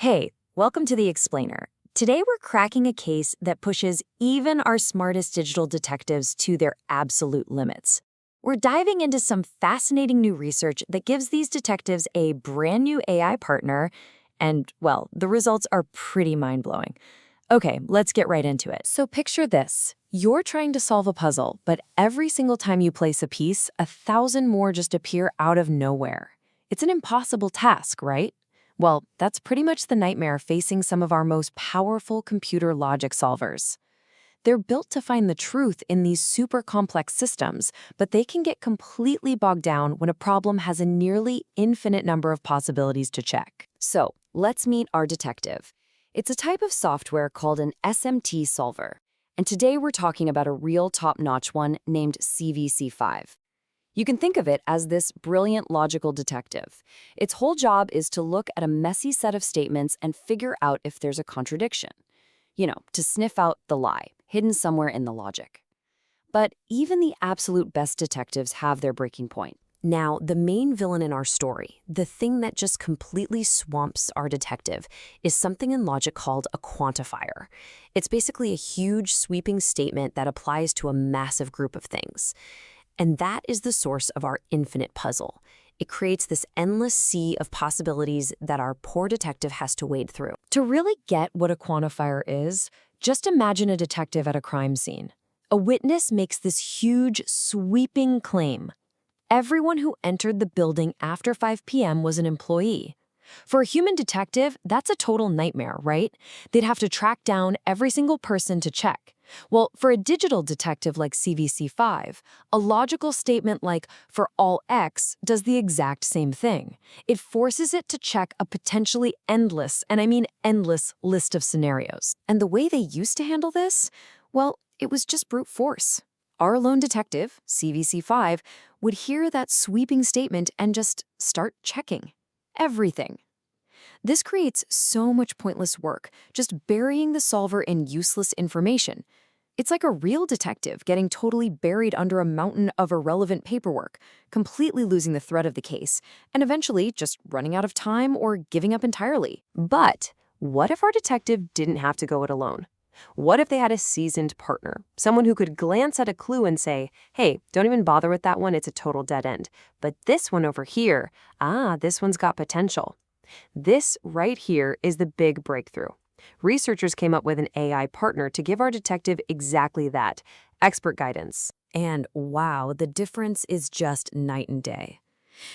Hey, welcome to The Explainer. Today we're cracking a case that pushes even our smartest digital detectives to their absolute limits. We're diving into some fascinating new research that gives these detectives a brand new AI partner, and, well, the results are pretty mind-blowing. Okay, let's get right into it. So picture this. You're trying to solve a puzzle, but every single time you place a piece, 1,000 more just appear out of nowhere. It's an impossible task, right? Well, that's pretty much the nightmare facing some of our most powerful computer logic solvers. They're built to find the truth in these super complex systems, but they can get completely bogged down when a problem has a nearly infinite number of possibilities to check. So, let's meet our detective. It's a type of software called an SMT solver, and today we're talking about a real top-notch one named cvc5. You can think of it as this brilliant logical detective. Its whole job is to look at a messy set of statements and figure out if there's a contradiction. You know, to sniff out the lie, hidden somewhere in the logic. But even the absolute best detectives have their breaking point. Now, the main villain in our story, the thing that just completely swamps our detective, is something in logic called a quantifier. It's basically a huge, sweeping statement that applies to a massive group of things. And that is the source of our infinite puzzle. It creates this endless sea of possibilities that our poor detective has to wade through. To really get what a quantifier is, just imagine a detective at a crime scene. A witness makes this huge, sweeping claim. Everyone who entered the building after 5 p.m. was an employee. For a human detective, that's a total nightmare, right? They'd have to track down every single person to check. Well, for a digital detective like cvc5, a logical statement like, for all X, does the exact same thing. It forces it to check a potentially endless, and I mean endless, list of scenarios. And the way they used to handle this? Well, it was just brute force. Our lone detective, cvc5, would hear that sweeping statement and just start checking everything. This creates so much pointless work, just burying the solver in useless information. It's like a real detective getting totally buried under a mountain of irrelevant paperwork, completely losing the thread of the case, and eventually just running out of time or giving up entirely. But what if our detective didn't have to go it alone? What if they had a seasoned partner, someone who could glance at a clue and say, hey, don't even bother with that one, it's a total dead end. But this one over here, this one's got potential. This right here is the big breakthrough. Researchers came up with an AI partner to give our detective exactly that, expert guidance. And wow, the difference is just night and day.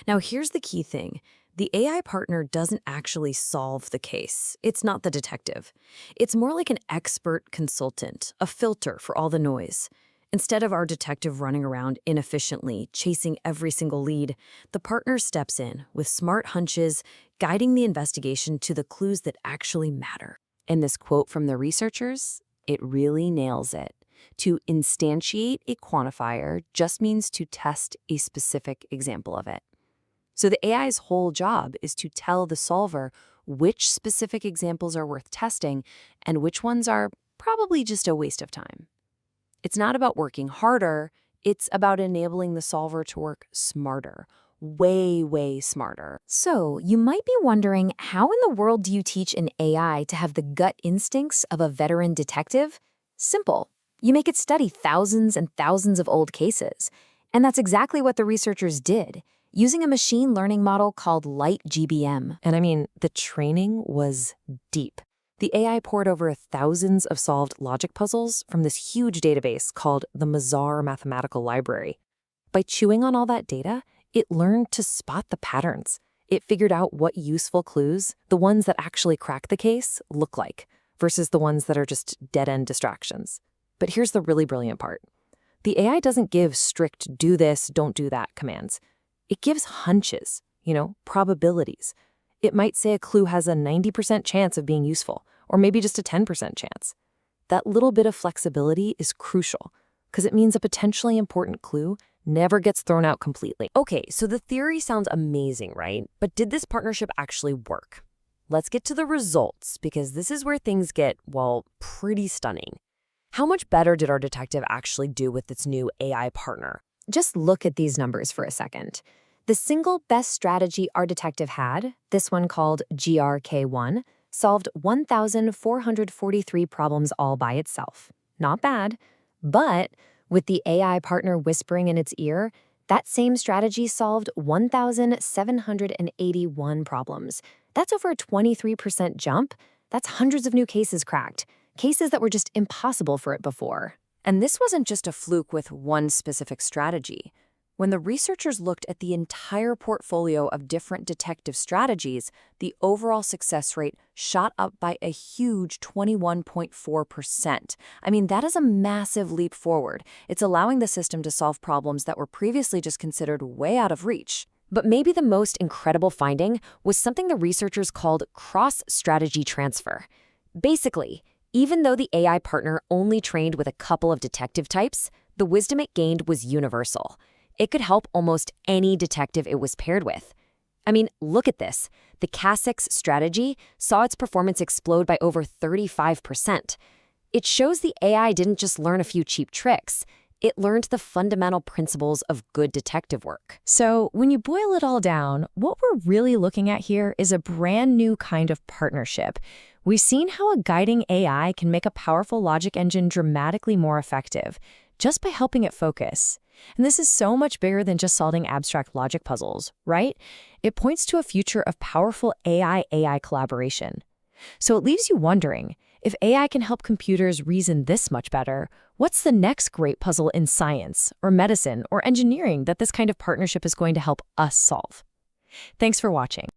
Now here's the key thing. The AI partner doesn't actually solve the case. It's not the detective. It's more like an expert consultant, a filter for all the noise. Instead of our detective running around inefficiently, chasing every single lead, the partner steps in with smart hunches, guiding the investigation to the clues that actually matter. And this quote from the researchers, it really nails it. To instantiate a quantifier just means to test a specific example of it. So the AI's whole job is to tell the solver which specific examples are worth testing and which ones are probably just a waste of time. It's not about working harder, it's about enabling the solver to work smarter, way, way smarter. So you might be wondering, how in the world do you teach an AI to have the gut instincts of a veteran detective? Simple. You make it study thousands and thousands of old cases. And that's exactly what the researchers did, using a machine learning model called LightGBM. And I mean, the training was deep. The AI poured over thousands of solved logic puzzles from this huge database called the Mizar Mathematical Library. By chewing on all that data, it learned to spot the patterns. It figured out what useful clues, the ones that actually crack the case, look like, versus the ones that are just dead-end distractions. But here's the really brilliant part. The AI doesn't give strict do this, don't do that commands. It gives hunches, probabilities. It might say a clue has a 90% chance of being useful, or maybe just a 10% chance. That little bit of flexibility is crucial, because it means a potentially important clue never gets thrown out completely. Okay, so the theory sounds amazing, right? But did this partnership actually work? Let's get to the results, because this is where things get, well, pretty stunning. How much better did our detective actually do with its new AI partner? Just look at these numbers for a second. The single best strategy our detective had, this one called GRK1, solved 1,443 problems all by itself. Not bad. But with the AI partner whispering in its ear, that same strategy solved 1,781 problems. That's over a 23% jump. That's hundreds of new cases cracked, cases that were just impossible for it before. And this wasn't just a fluke with one specific strategy. When the researchers looked at the entire portfolio of different detective strategies, the overall success rate shot up by a huge 21.4%. I mean, that is a massive leap forward. It's allowing the system to solve problems that were previously just considered way out of reach. But maybe the most incredible finding was something the researchers called cross-strategy transfer. Basically, even though the AI partner only trained with a couple of detective types, the wisdom it gained was universal. It could help almost any detective it was paired with. I mean, look at this. The Cassix strategy saw its performance explode by over 35%. It shows the AI didn't just learn a few cheap tricks. It learned the fundamental principles of good detective work. So when you boil it all down, what we're really looking at here is a brand new kind of partnership. We've seen how a guiding AI can make a powerful logic engine dramatically more effective, just by helping it focus. And this is so much bigger than just solving abstract logic puzzles, right? It points to a future of powerful AI-AI collaboration. So it leaves you wondering, if AI can help computers reason this much better, what's the next great puzzle in science, or medicine, or engineering that this kind of partnership is going to help us solve? Thanks for watching.